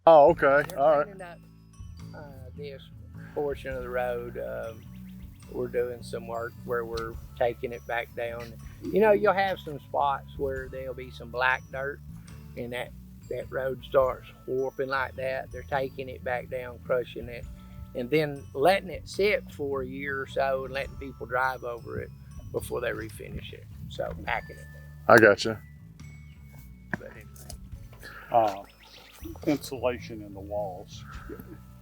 Oh, okay. They're All right. cleaning up this portion of the road. We're doing some work where we're taking it back down. You know, you'll have some spots where there'll be some black dirt, and that road starts warping like that. They're taking it back down, crushing it, and then letting it sit for a year or so and letting people drive over it before they refinish it. So packing it down. I got you. But anyway, Insulation in the walls.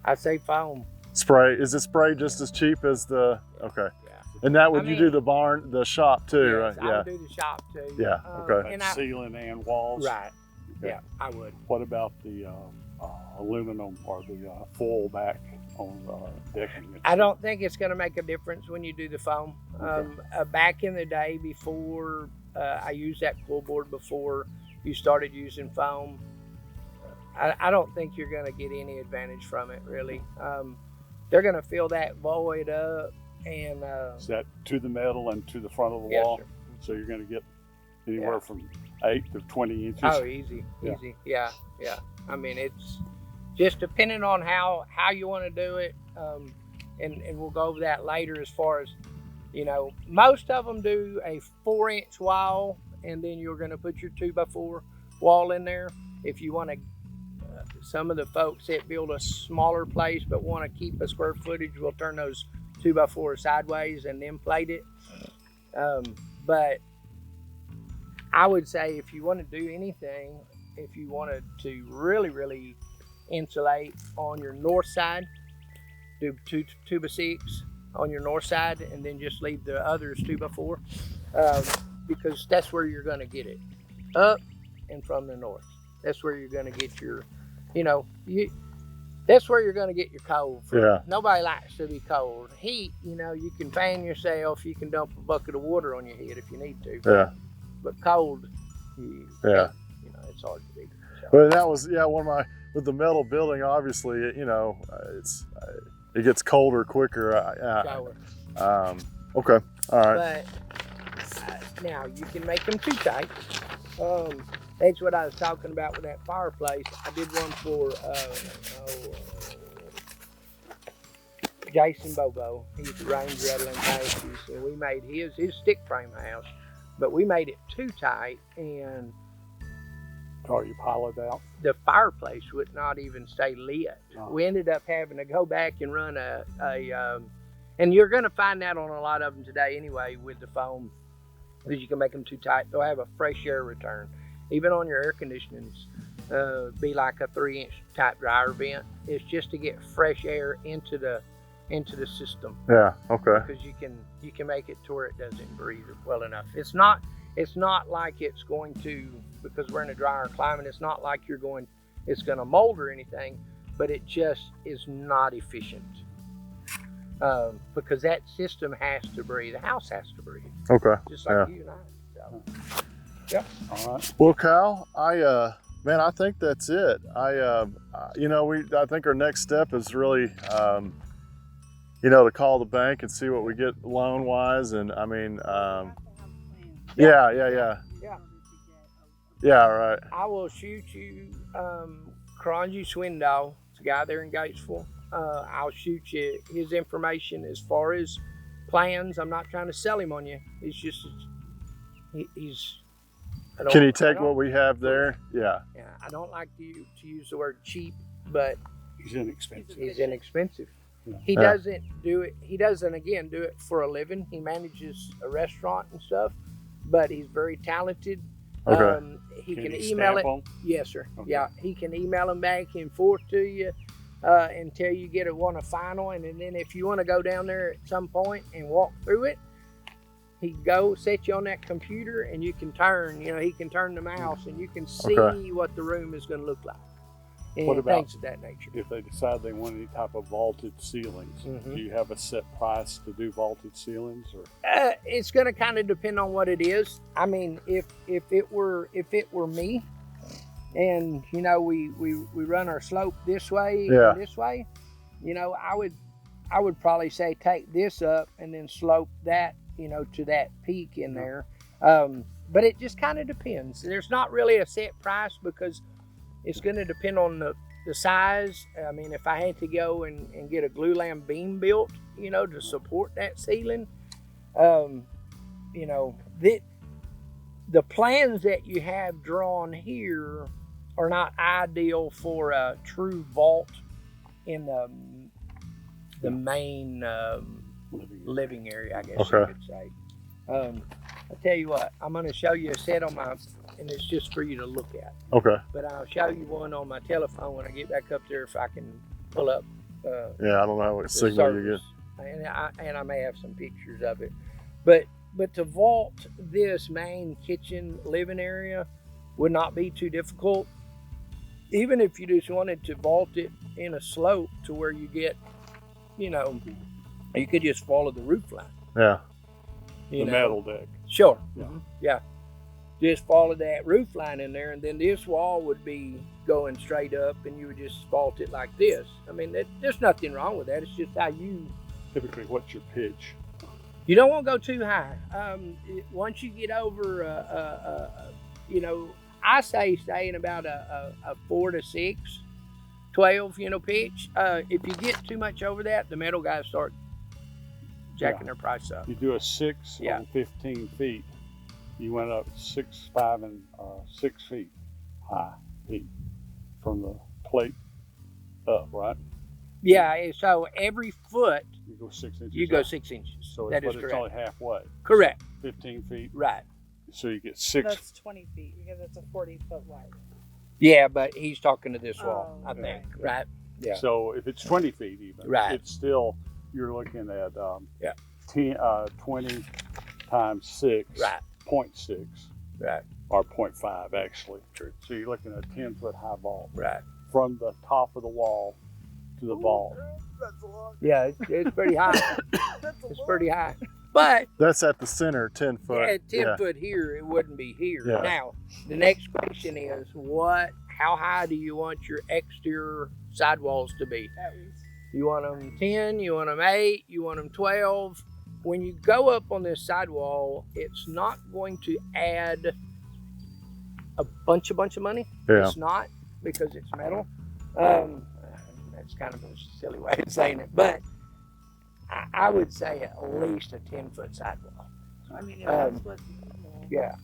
I say foam. Spray. Is it spray just as cheap as the? Okay. Yeah. And that would I you mean, do the shop too, Yes, right? I Yeah. would do the shop too. Yeah, okay. And Ceiling and walls. right. Okay. Yeah, I would. What about the aluminum or the foil back on the decking? I don't think it's going to make a difference when you do the foam. Okay. Back in the day, before I used that pull board, before you started using foam, I don't think you're going to get any advantage from it, really. They're going to fill that void up, and Is that to the metal and to the front of the yes, wall? sir. So you're going to get anywhere Yeah. from 8 to 20 inches. Oh, easy. Yeah. I mean, it's just depending on how you want to do it, and we'll go over that later. As far as, you know, most of them do a 4-inch wall, and then you're going to put your 2x4 wall in there. If you want to, some of the folks that build a smaller place but want to keep a square footage will turn those 2x4 sideways and then plate it. But I would say if you want to do anything, if you wanted to really insulate on your north side, do 2x6 on your north side, and then just leave the others 2x4, because that's where you're going to get it, up and from the north. That's where you're going to get your, that's where you're going to get your cold from. Yeah. Nobody likes to be cold. Heat, you can fan yourself, you can dump a bucket of water on your head if you need to. Yeah. But cold, Yeah. it's hard to do. So. But that was one of my with the metal building. Obviously, it gets colder quicker. Shower. Okay. All right. But now you can make them too tight. That's what I was talking about with that fireplace. I did one for Jason Bobo. He's the ranger at Lancaster, and we made his stick frame house, but we made it too tight, and you pile it out. the fireplace would not even stay lit. Oh. We ended up having to go back and run and you're going to find that on a lot of them today anyway with the foam, because you can make them too tight. They'll have a fresh air return. Even on your air conditionings, be like a 3-inch type dryer vent. It's just to get fresh air into the system. Yeah. Okay. Because you can make it to where it doesn't breathe well enough. It's not like it's going to, because we're in a drier climate, it's not like it's going to mold or anything, but it just is not efficient. Because that system has to breathe. The house has to breathe. Okay. Just like you and I. So, yep. All right. Well, Kyle, I think that's it. I think our next step is really, to call the bank and see what we get loan wise, and I mean, yeah. Right. I will shoot you Karanji Swindoll. It's a guy there in Gatesville. I'll shoot you his information as far as plans. I'm not trying to sell him on you. It's just he's. Can he take what we have there? Yeah. Yeah. I don't like to use the word cheap, but He's inexpensive. he's inexpensive. Yeah. He doesn't do it. He doesn't again do it for a living. He manages a restaurant and stuff, but he's very talented. Okay. He can he email stamp it. 'em? Yes, sir. Okay. Yeah, he can email them back and forth to you until you get a final. And then if you want to go down there at some point and walk through it, he can go set you on that computer and you can turn. He can turn the mouse and you can see what the room is going to look like. And What about things of that nature? If they decide they want any type of vaulted ceilings, Mhm. do you have a set price to do vaulted ceilings, or? It's going to kind of depend on what it is. I mean, if it were me, and we run our slope this way and this way, I would probably say take this up and then slope that to that peak in there. But it just kind of depends. There's not really a set price because it's going to depend on the the size. I mean, if I had to go and get a glue lamp beam built, you know, to support that ceiling, you know, the plans that you have drawn here are not ideal for a true vault in the main living area, I guess you could say. I'll tell you what, I'm going to show you a set on my, and it's just for you to look at. Okay. But I'll show you one on my telephone when I get back up there if I can pull up. Yeah, I don't know what signal you get. And I may have some pictures of it. But to vault this main kitchen living area would not be too difficult. Even if you just wanted to vault it in a slope to where you get, you know, you could just follow the roof line. Yeah. The metal deck. Sure. Yeah. Yeah. Just follow that roof line in there, and then this wall would be going straight up, and you would just vault it like this. I mean, there's nothing wrong with that. It's just how you. Typically, what's your pitch? You don't want to go too high. Once you get over, you know, I say stay in about a 4 to 6, 12, you know, pitch. If you get too much over that, the metal guys start jacking their price up. You do a 6 on 15 feet. You went up 6, 5, and 6 feet high from the plate up, right? Yeah. So every foot you go 6 inches. You go up. 6 inches. So that is it's correct. only halfway. Correct. 15 feet. Right. So you get 6. That's 20 feet because it's a 40-foot wide. Yeah, but he's talking to this wall, I think. okay. Right. Yeah. So if it's 20 feet even, Right. it's still, you're looking at 20 times 6, Right. 0.6, Right. or 0.5 actually. So you're looking at a 10-foot high vault Right. from the top of the wall to the vault. That's a lot. Yeah, it's pretty high. That's a It's lot. pretty high. But That's at the center, 10 foot. at 10 foot here, it wouldn't be here. Yeah. Now, the next question is, how high do you want your exterior sidewalls to be? At least. You want them 10, you want them 8, you want them 12. When you go up on this sidewall, it's not going to add a bunch of money. Yeah. It's not, because it's metal. That's kind of a silly way of saying it, but I would say at least a 10-foot sidewall. I mean, if that's what. Yeah.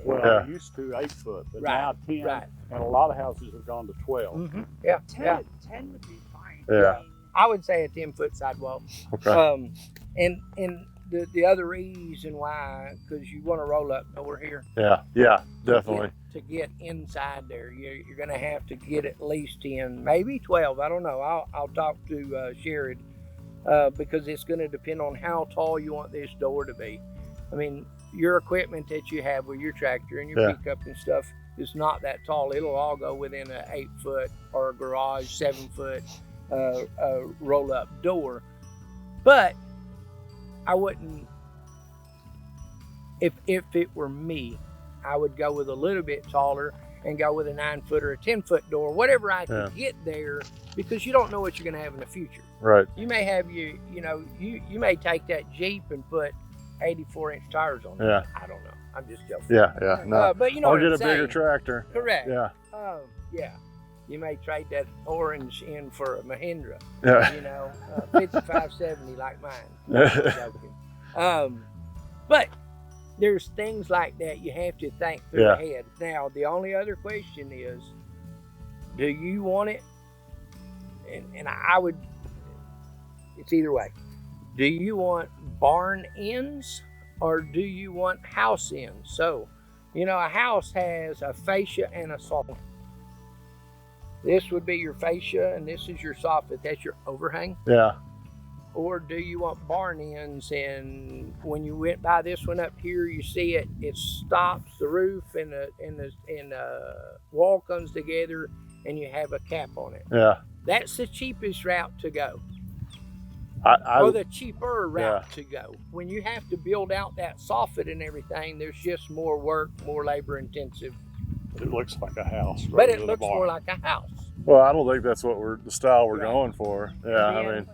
Well, Yeah. it used to 8 foot, but Right, now 10, right. and a lot of houses have gone to 12. Mm-hmm. Yeah. 10 would be fine. Yeah. I mean, I would say a 10-foot sidewall. Okay. And the other reason why, because you want to roll up over here. Yeah, definitely. To get inside there, you're going to have to get at least 10, maybe 12. I don't know. I'll talk to Sherrod because it's going to depend on how tall you want this door to be. I mean, your equipment that you have with your tractor and your pickup and stuff is not that tall. It'll all go within an 8-foot or a garage 7-foot roll-up door. But I wouldn't, if it were me, I would go with a little bit taller and go with a 9-foot or a 10-foot door, whatever I can get there, because you don't know what you're going to have in the future. Right. You may have you may take that Jeep and put 84-inch tires on it. Yeah. I don't know. I'm just joking. Yeah. No. But you know I'll what get I'm a bigger saying. tractor. Correct. Yeah. Yeah. You may trade that orange in for a Mahindra. Yeah. You know, 5570 like mine. I'm joking. But there's things like that you have to think through ahead. Now, the only other question is, do you want it? And I would, it's either way. Do you want barn ends or do you want house ends? So, you know, a house has a fascia and a soffit. This would be your fascia and this is your soffit. That's your overhang. Yeah. Or do you want barn ends, and when you went by this one up here, you see it stops the roof and the wall comes together and you have a cap on it. Yeah. That's the cheapest route to go. Or the cheaper route to go. When you have to build out that soffit and everything, there's just more work, more labor intensive. It looks like a house. But rather it than looks a barn. more like a house. Well, I don't think that's what the style we're Right. going for. Yeah, I mean,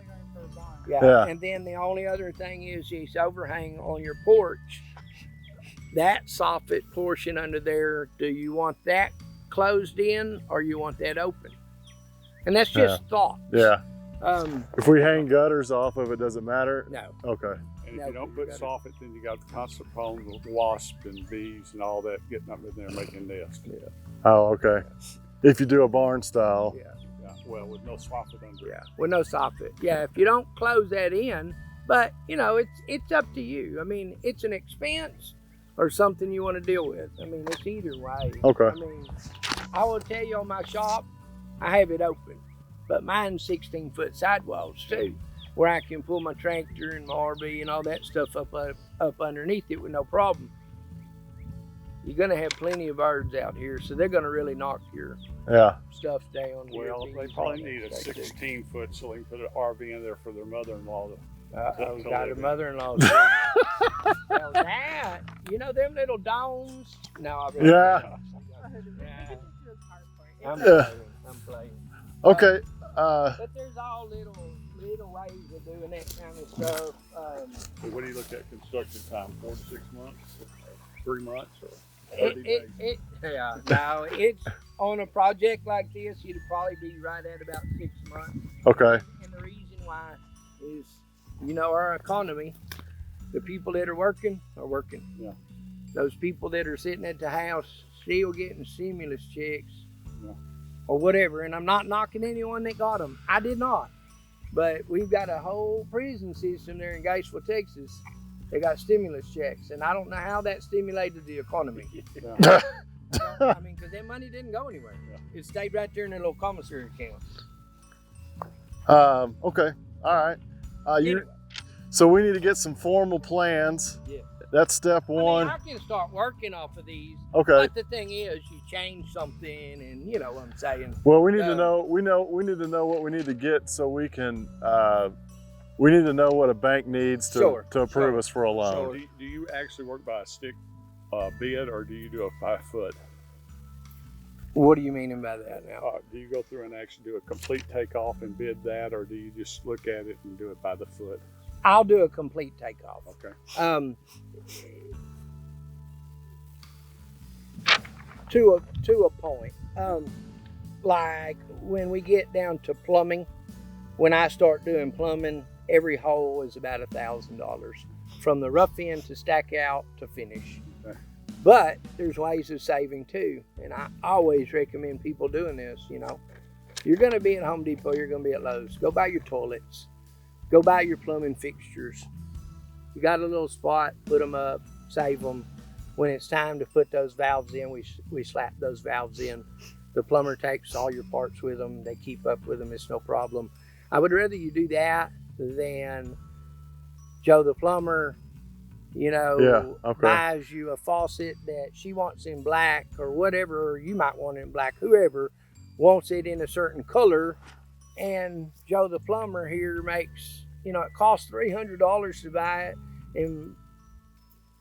Yeah. And then the only other thing is this overhang on your porch. That soffit portion under there, do you want that closed in or you want that open? And that's just thought. Yeah. Um, If we hang gutters off of it, does it matter? no. Okay. And if No, you don't put got it. soffit, then you got constant problems with wasps and bees and all that getting up in there making nests. Yeah. Oh, okay. If you do a barn style. Yeah. Yeah. Well, with no soffit under it. Yeah. With no soffit. Yeah. If you don't close that in, but you know, it's up to you. I mean, it's an expense or something you want to deal with. I mean, it's either way. Okay. I mean, I will tell you on my shop, I have it open, but mine's 16-foot sidewalls too, where I can pull my tractor and my RV and all that stuff up underneath it with no problem. You're gonna have plenty of birds out here, so they're gonna really knock your Yeah. stuff down. Well, they probably need a 16-foot so they can put an RV in there for their mother-in-law. I've got a live in. mother-in-law. Now that, you know them little domes? No, I really Yeah. don't. Yeah. Do a car for it. I'm Yeah. playing. I'm playing. Okay. But there's all little ways of doing that kind of stuff. Well, what do you look at construction time? 4 to 6 months? 3 months? Or 30 days? Yeah. No, it's on a project like this, you'd probably be right at about 6 months. Okay. And the reason why is, you know, our economy, the people that are working are working. Yeah. Those people that are sitting at the house still getting stimulus checks, Yeah. or whatever. And I'm not knocking anyone that got them. I did not. But we've got a whole prison system there in Gainesville, Texas. They got stimulus checks, and I don't know how that stimulated the economy. Yeah. I mean, because that money didn't go anywhere. Yeah. It stayed right there in their little commissary account. Okay. All right. Anyway, So we need to get some formal plans. Yeah. That's step I mean, one. I can start working off of these. Okay. But the thing is, you change something, and you know what I'm saying. Well, we need to Um, know. We need to know what we need to get so we can. We need to know what a bank needs to Sure, to approve sure, us for a loan. So do you actually work by a stick bid or do you do a 5-foot? What do you mean by that now? Do you go through and actually do a complete takeoff and bid that, or do you just look at it and do it by the foot? I'll do a complete takeoff. Okay. To a point. Like when we get down to plumbing, when I start doing plumbing, every hole is about $1,000 from the rough end to stack out to finish. Okay. But there's ways of saving too, and I always recommend people doing this. You know, you're going to be at Home Depot, you're going to be at Lowe's. Go buy your toilets, go buy your plumbing fixtures. You got a little spot, put them up, save them. When it's time to put those valves in, we slap those valves in. The plumber takes all your parts with them. They keep up with them. It's no problem. I would rather you do that than Joe the plumber, you know, Yeah, okay. buys you a faucet that she wants in black or whatever. You might want it in black. Whoever wants it in a certain color. And Joe the plumber here makes, you know, it costs $300 to buy it. And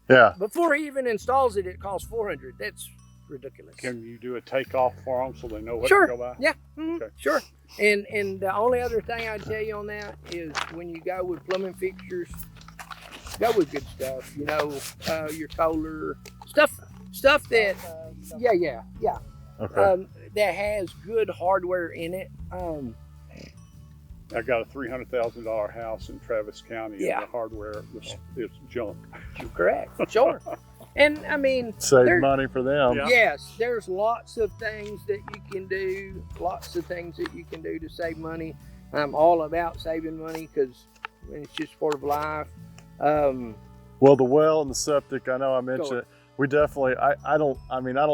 Yeah. before he even installs it, it costs $400. That's ridiculous. Can you do a takeoff for them so they know what Sure. to go by? Yeah, Okay. sure. And the only other thing I'd tell you on that is when you go with plumbing fixtures, go with good stuff. You know, your Kohler stuff that yeah. Okay. That has good hardware in it. I got a $300,000 house in Travis County, Yeah. and the hardware is junk. Correct. Sure. And I mean, Save there- money for them. Yeah. yes, there's lots of things that you can do. Lots of things that you can do to save money. I'm all about saving money because it's just part of life. Well, the well and the septic, I know I mentioned Sure. it. We definitely, I don't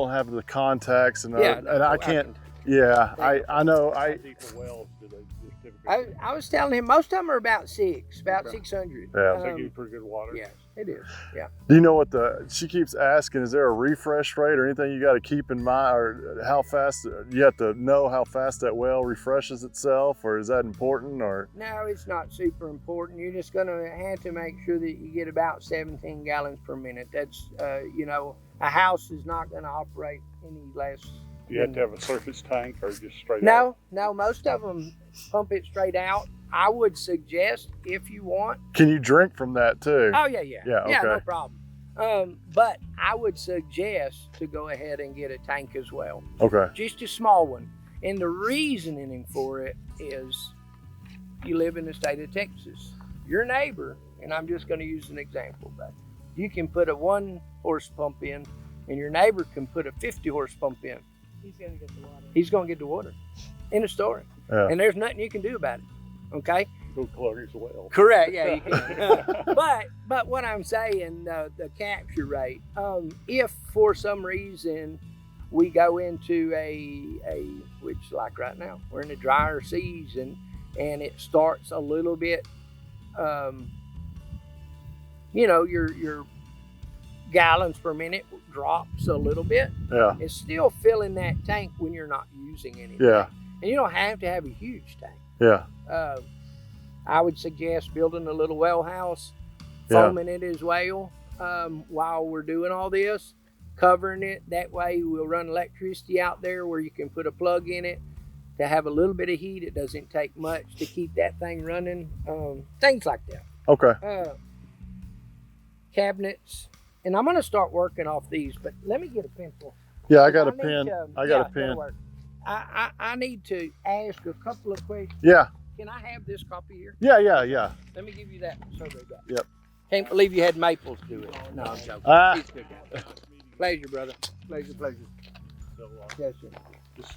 have the contacts and, Yeah, and I can't, yeah, I know, How deep of wells do they typically do? I was telling him most of them are about Okay. 600. Yeah. So you get pretty good water. Yeah, it is. Yeah. do you know what she keeps asking, is there a refresh rate or anything you got to keep in mind, or how fast, you have to know how fast that well refreshes itself, or is that important, or? No, it's not super important. You're just going to have to make sure that you get about 17 gallons per minute. That's, you know, a house is not going to operate any less. Do you have to have a surface tank or just straight out? No, most of them pump it straight out. I would suggest if you want. Can you drink from that too? Oh, yeah. Yeah, Yeah, no okay. problem. But I would suggest to go ahead and get a tank as well. Okay. Just a small one. And the reasoning for it is you live in the state of Texas. Your neighbor, and I'm just going to use an example, but you can put a 1 horse pump in, and your neighbor can put a 50 horse pump in. He's gonna get the water. He's going to get the water. End of story. Yeah. And there's nothing you can do about it. Okay? Go plug his well. Correct. Yeah, you can. but what I'm saying, the capture rate, if for some reason we go into a which like right now we're in a drier season and it starts a little bit, your gallons per minute drops a little bit. Yeah. It's still filling that tank when you're not using anything. Yeah. And you don't have to have a huge tank. Yeah. I would suggest building a little well house, Yeah. foaming it as well while we're doing all this, covering it. That way we'll run electricity out there where you can put a plug in it to have a little bit of heat. It doesn't take much to keep that thing running. Things like that. Okay. Cabinets. And I'm going to start working off these, but let me get a pencil. Yeah, I got a need pen. to- I got yeah, a pen. that'll work. I need to ask a couple of questions. Yeah. Can I have this copy here? Yeah. Yeah. Yeah. Let me give you that survey back. Yep. Can't believe you had Maples do it. No, I'm joking. Ah. He's good. Pleasure, brother. Pleasure. So, Yes, sir. just